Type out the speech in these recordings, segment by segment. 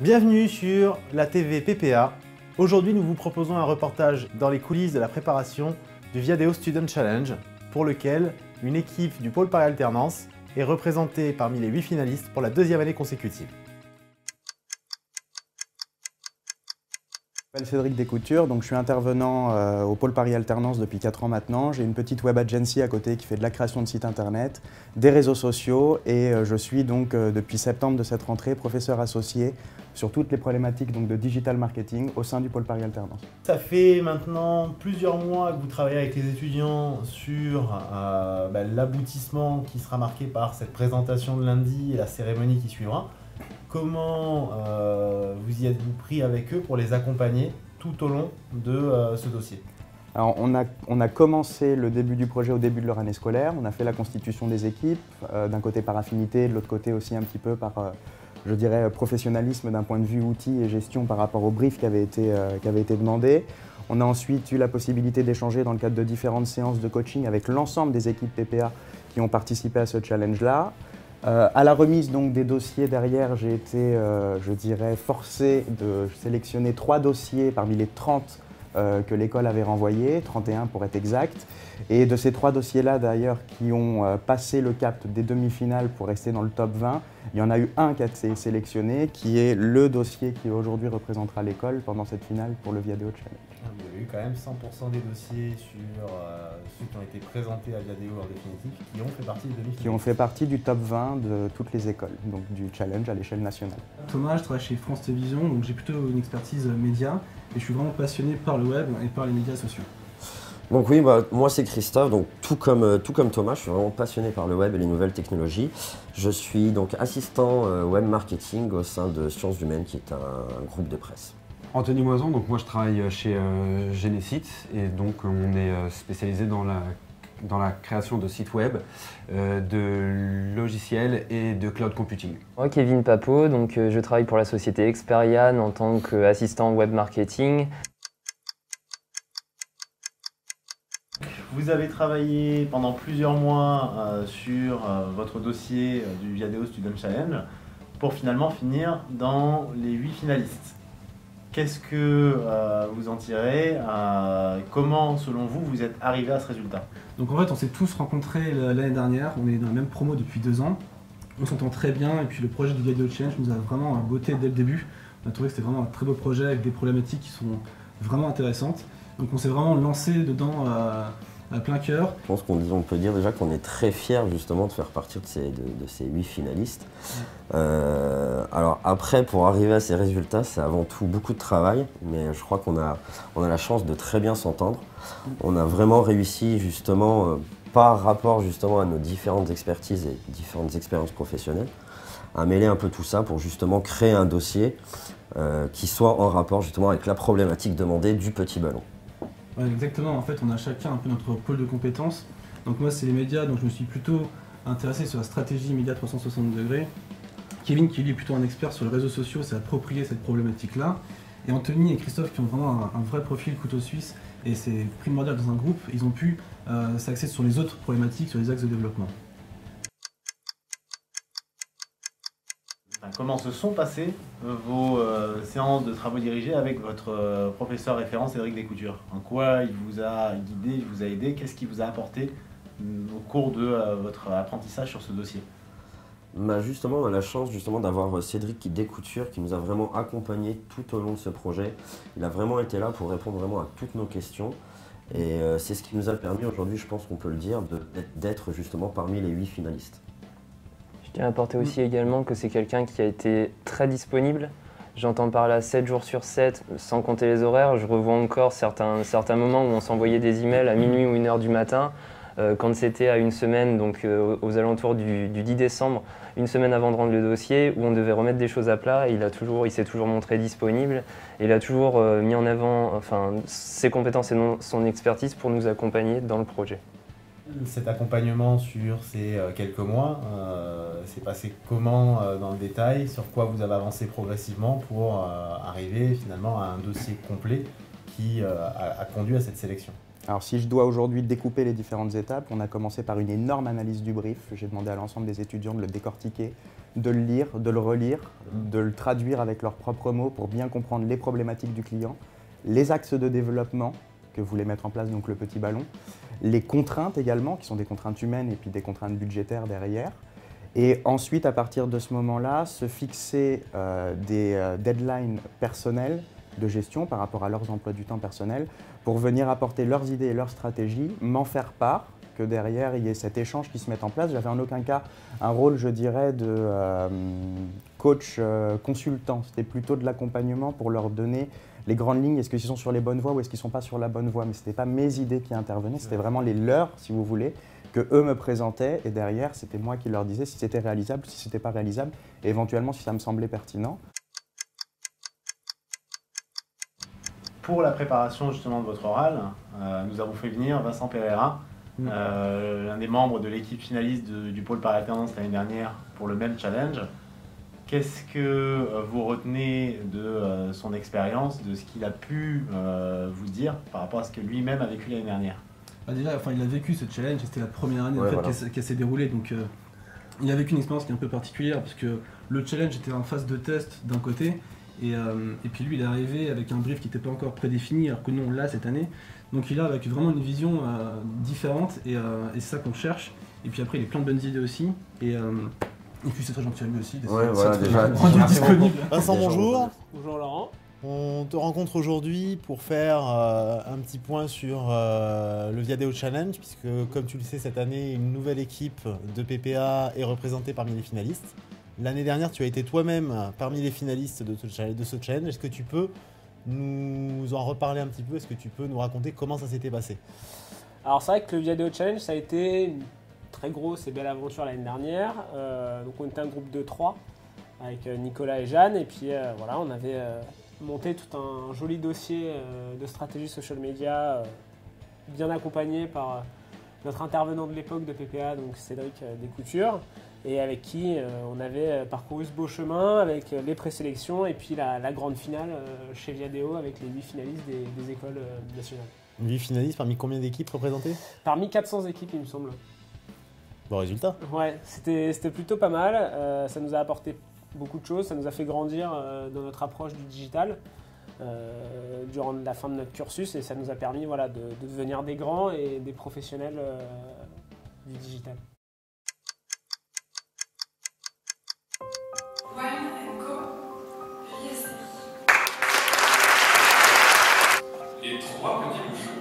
Bienvenue sur la TV PPA. Aujourd'hui, nous vous proposons un reportage dans les coulisses de la préparation du Viadeo Student Challenge, pour lequel une équipe du pôle Paris Alternance est représentée parmi les 8 finalistes pour la 2e année consécutive. Je m'appelle Cédric Descoutures, donc je suis intervenant au pôle Paris Alternance depuis 4 ans maintenant. J'ai une petite web agency à côté qui fait de la création de sites internet, des réseaux sociaux et je suis donc depuis septembre de cette rentrée professeur associé sur toutes les problématiques donc, de digital marketing au sein du pôle Paris Alternance. Ça fait maintenant plusieurs mois que vous travaillez avec les étudiants sur l'aboutissement qui sera marqué par cette présentation de lundi et la cérémonie qui suivra. Comment vous y êtes-vous pris avec eux pour les accompagner tout au long de ce dossier? Alors, on a commencé le début du projet au début de leur année scolaire. On a fait la constitution des équipes, d'un côté par affinité, de l'autre côté aussi un petit peu par, je dirais, professionnalisme d'un point de vue outils et gestion par rapport au brief qui avait été demandé. On a ensuite eu la possibilité d'échanger dans le cadre de différentes séances de coaching avec l'ensemble des équipes PPA qui ont participé à ce challenge-là. À la remise donc, des dossiers derrière, j'ai été, je dirais, forcé de sélectionner 3 dossiers parmi les 30 que l'école avait renvoyés, 31 pour être exact. Et de ces 3 dossiers-là d'ailleurs qui ont passé le cap des demi-finales pour rester dans le top 20, il y en a eu un qui a été sélectionné, qui est le dossier qui aujourd'hui représentera l'école pendant cette finale pour le Viadeo Challenge. Il y a eu quand même 100% des dossiers sur ceux qui ont été présentés à Viadeo en définitive, qui ont fait partie des demi-finales. Qui ont fait partie du top 20 de toutes les écoles, donc du challenge à l'échelle nationale. Thomas, je travaille chez France Télévisions, donc j'ai plutôt une expertise média et je suis vraiment passionné par le web et par les médias sociaux. Donc oui, moi c'est Christophe, donc tout comme Thomas, je suis vraiment passionné par le web et les nouvelles technologies. Je suis donc assistant web marketing au sein de Sciences Humaines, qui est un groupe de presse. Anthony Moison, donc moi je travaille chez Genesit et donc on est spécialisé dans la création de sites web, de logiciels et de cloud computing. Moi, Kevin Papeau, donc je travaille pour la société Experian en tant qu'assistant web marketing. Vous avez travaillé pendant plusieurs mois sur votre dossier du Viadeo Student Challenge pour finalement finir dans les 8 finalistes. Qu'est-ce que vous en tirez? Comment, selon vous, vous êtes arrivé à ce résultat? Donc en fait, on s'est tous rencontrés l'année dernière, on est dans la même promo depuis 2 ans. On s'entend très bien et puis le projet du Viadeo Challenge nous a vraiment botté dès le début. On a trouvé que c'était vraiment un très beau projet avec des problématiques qui sont vraiment intéressantes. Donc on s'est vraiment lancé dedans à plein cœur. Je pense qu'on peut dire déjà qu'on est très fiers justement de faire partie de ces 8 finalistes. Alors après, pour arriver à ces résultats, c'est avant tout beaucoup de travail, mais je crois qu'on a la chance de très bien s'entendre. On a vraiment réussi justement, par rapport justement à nos différentes expertises et différentes expériences professionnelles, à mêler un peu tout ça pour justement créer un dossier qui soit en rapport justement avec la problématique demandée du petit ballon. Ouais, exactement, en fait on a chacun un peu notre pôle de compétences. Donc moi c'est les médias, donc je me suis plutôt intéressé sur la stratégie média 360 degrés. Kevin qui lui est plutôt un expert sur les réseaux sociaux s'est approprié cette problématique-là. Et Anthony et Christophe qui ont vraiment un vrai profil couteau suisse et c'est primordial dans un groupe, ils ont pu s'axer sur les autres problématiques, sur les axes de développement. Comment se sont passées vos séances de travaux dirigés avec votre professeur référent Cédric Descoutures? En quoi il vous a guidé, il vous a aidé? Qu'est-ce qu'il vous a apporté au cours de votre apprentissage sur ce dossier? Justement, on a la chance justement d'avoir Cédric Descoutures qui nous a vraiment accompagnés tout au long de ce projet. Il a vraiment été là pour répondre vraiment à toutes nos questions. Et c'est ce qui nous a permis aujourd'hui, je pense qu'on peut le dire, d'être justement parmi les 8 finalistes. Je tiens à apporter aussi également que c'est quelqu'un qui a été très disponible. J'entends par là 7 jours sur 7, sans compter les horaires. Je revois encore certains moments où on s'envoyait des emails à minuit ou 1h du matin. Quand c'était à une semaine, donc aux alentours du 10 décembre, une semaine avant de rendre le dossier, où on devait remettre des choses à plat, il s'est toujours montré disponible et il a toujours mis en avant ses compétences et son expertise pour nous accompagner dans le projet. Cet accompagnement sur ces quelques mois, s'est passé comment dans le détail? Sur quoi vous avez avancé progressivement pour arriver finalement à un dossier complet qui a conduit à cette sélection? Alors si je dois aujourd'hui découper les différentes étapes, on a commencé par une énorme analyse du brief. J'ai demandé à l'ensemble des étudiants de le décortiquer, de le lire, de le relire, de le traduire avec leurs propres mots pour bien comprendre les problématiques du client, les axes de développement que voulait mettre en place donc le petit ballon, les contraintes également, qui sont des contraintes humaines et puis des contraintes budgétaires derrière. Et ensuite, à partir de ce moment-là, se fixer des deadlines personnels de gestion par rapport à leurs emplois du temps personnels pour venir apporter leurs idées et leurs stratégies, m'en faire part, que derrière il y ait cet échange qui se mette en place. J'avais en aucun cas un rôle, je dirais, de coach consultant. C'était plutôt de l'accompagnement pour leur donner les grandes lignes, est-ce qu'ils sont sur les bonnes voies ou est-ce qu'ils ne sont pas sur la bonne voie. Mais ce n'était pas mes idées qui intervenaient, c'était vraiment les leurs, si vous voulez, que eux me présentaient. Et derrière, c'était moi qui leur disais si c'était réalisable, si ce n'était pas réalisable, et éventuellement si ça me semblait pertinent. Pour la préparation justement de votre oral, nous avons fait venir Vincent Pereira, l'un des membres de l'équipe finaliste du pôle par alternance l'année dernière pour le même challenge. Qu'est-ce que vous retenez de son expérience, de ce qu'il a pu vous dire par rapport à ce que lui-même a vécu l'année dernière? Déjà, il a vécu ce challenge et c'était la première année qu'elle s'est déroulée. Donc, il a vécu une expérience qui est un peu particulière parce que le challenge était en phase de test d'un côté et puis lui il est arrivé avec un brief qui n'était pas encore prédéfini alors que nous on l'a cette année. Donc il a avec vraiment une vision différente et c'est ça qu'on cherche. Et puis après il a plein de bonnes idées aussi. Et puis c'est très gentil à lui aussi. Ouais, voilà, déjà. Disponible. Vincent, bonjour. Bonjour Laurent. On te rencontre aujourd'hui pour faire un petit point sur le Viadeo Challenge, puisque comme tu le sais, cette année, une nouvelle équipe de PPA est représentée parmi les finalistes. L'année dernière, tu as été toi-même parmi les finalistes de ce challenge. Est-ce que tu peux nous en reparler un petit peu? Est-ce que tu peux nous raconter comment ça s'était passé? Alors c'est vrai que le Viadeo Challenge, ça a été une très grosse et belle aventure l'année dernière. Donc on était un groupe de 3 avec Nicolas et Jeanne. Et puis voilà, on avait monté tout un joli dossier de stratégie social media bien accompagné par notre intervenant de l'époque de PPA, donc Cédric Descoutures, et avec qui on avait parcouru ce beau chemin avec les présélections et puis la grande finale chez Viadeo avec les 8 finalistes des écoles nationales. 8 finalistes parmi combien d'équipes représentées? Parmi 400 équipes, il me semble. Bon résultat. Ouais, c'était plutôt pas mal. Ça nous a apporté beaucoup de choses, ça nous a fait grandir dans notre approche du digital durant la fin de notre cursus et ça nous a permis voilà, de devenir des grands et des professionnels du digital. Les 3 petits bouchons.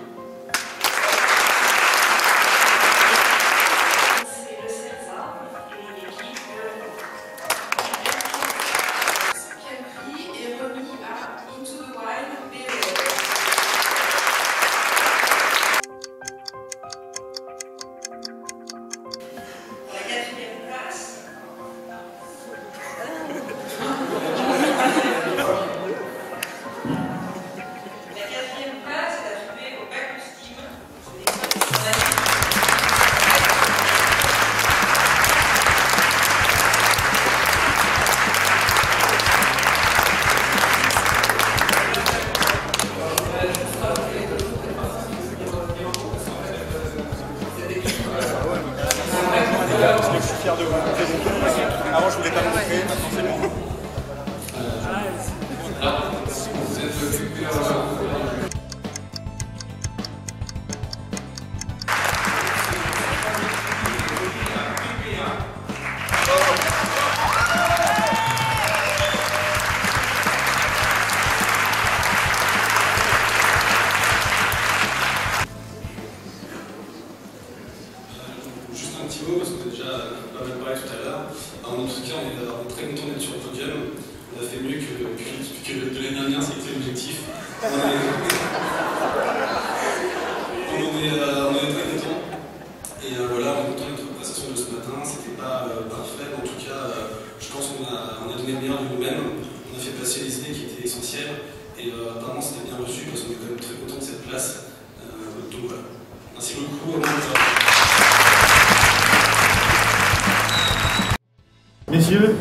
Avant je voulais pas me montrer, maintenant c'est bon. Juste un petit mot parce qu'on a déjà pas mal parlé tout à l'heure. En tout cas, on est très content d'être sur le podium. On a fait mieux que de l'année dernière, c'était l'objectif. On est très content. Et voilà, on est content de notre prestation de ce matin. C'était pas parfait, mais en tout cas, je pense qu'on a donné le meilleur de nous-mêmes. On a fait passer les idées qui étaient essentielles. Et apparemment, c'était bien reçu parce qu'on est quand même très content de cette place. Donc voilà. Merci beaucoup. Messieurs,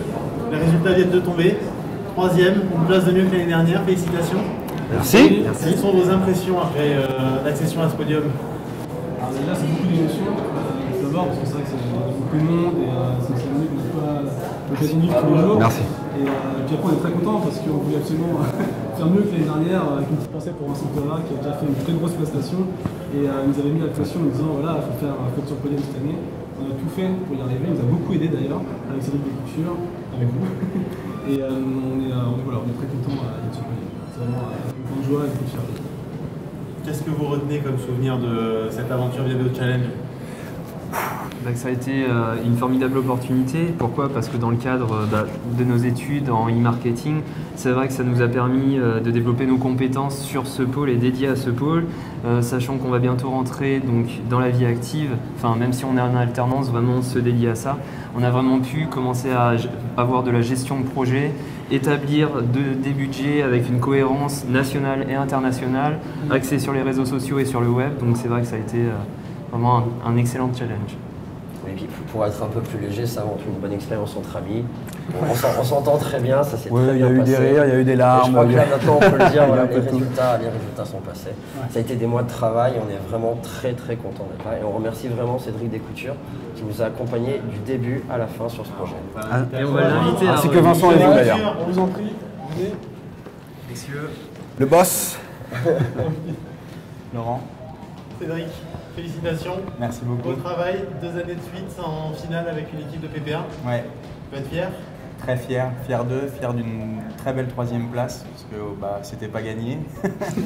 les résultats viennent de tomber. 3e, une place de mieux que l'année dernière, félicitations. Merci. Quelles sont vos impressions après l'accession à ce podium? Alors là, c'est beaucoup d'émotions, tout d'abord, parce que c'est vrai que c'est beaucoup de monde et c'est une cérémonie qu'on n'a pas l'occasion de vivre tous les jours. Merci. Et puis après, on est très content parce qu'on voulait absolument faire mieux que l'année dernière, avec une petite pensée pour Vincent Pera qui a déjà fait une très grosse prestation. Et il nous avait mis la pression en nous disant voilà, il faut faire un sur podium cette année. On a tout fait pour y arriver, il nous a beaucoup aidé d'ailleurs, avec Cédric Descouture, avec vous. Et on est très content d'être sur podium. C'est vraiment une grande joie et une grande fierté. Qu'est-ce que vous retenez comme souvenir de cette aventure Viadeo Challenge? Que ça a été une formidable opportunité. Pourquoi? Parce que dans le cadre de nos études en e-marketing, c'est vrai que ça nous a permis de développer nos compétences sur ce pôle et dédié à ce pôle, sachant qu'on va bientôt rentrer donc, dans la vie active, enfin même si on est en alternance, vraiment se dédier à ça. On a vraiment pu commencer à avoir de la gestion de projet, établir des budgets avec une cohérence nationale et internationale, axée sur les réseaux sociaux et sur le web. Donc c'est vrai que ça a été vraiment un excellent challenge. Et puis pour être un peu plus léger, ça montre une bonne expérience entre amis. On s'entend très bien, ça s'est très bien passé. Il y a eu des rires, il y a eu des larmes. Et je crois que là maintenant on peut le dire, voilà, les résultats sont passés. Ouais. Ça a été des mois de travail, on est vraiment très très contents d'être là. Et on remercie vraiment Cédric Descoutures qui nous a accompagnés du début à la fin sur ce projet. Et on va l'inviter ainsi que Vincent et vous d'ailleurs. On vous en prie, venez. Messieurs. Le boss. Laurent. Cédric, félicitations. Merci beaucoup. Beau travail, 2 années de suite en finale avec une équipe de PPA. Ouais. Tu peux être fier? Très fier d'eux, fier d'une très belle 3e place, parce que c'était pas gagné.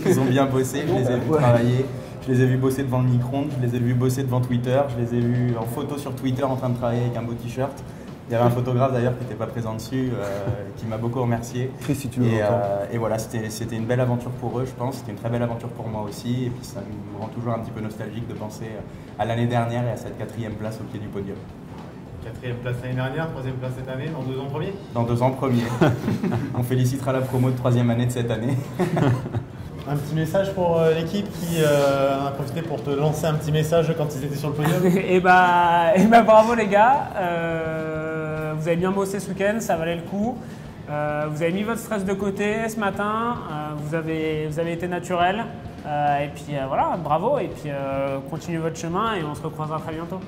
Ils ont bien bossé, je les ai vus travailler, je les ai vus bosser devant le micro-ondes, je les ai vus bosser devant Twitter, je les ai vus en photo sur Twitter en train de travailler avec un beau t-shirt. Il y avait un photographe d'ailleurs qui n'était pas présent dessus, qui m'a beaucoup remercié. Triste si tu veux. Et voilà, c'était une belle aventure pour eux, je pense. C'était une très belle aventure pour moi aussi. Et puis ça me rend toujours un petit peu nostalgique de penser à l'année dernière et à cette 4e place au pied du podium. 4e place l'année dernière, 3e place cette année, dans 2 ans premier? Dans 2 ans premier. On félicitera la promo de 3e année de cette année. Un petit message pour l'équipe qui a profité pour te lancer un petit message quand ils étaient sur le podium. et bravo les gars, vous avez bien bossé ce week-end, ça valait le coup. Vous avez mis votre stress de côté ce matin, vous avez été naturel. Et puis voilà, bravo et puis continuez votre chemin et on se recroisera très bientôt.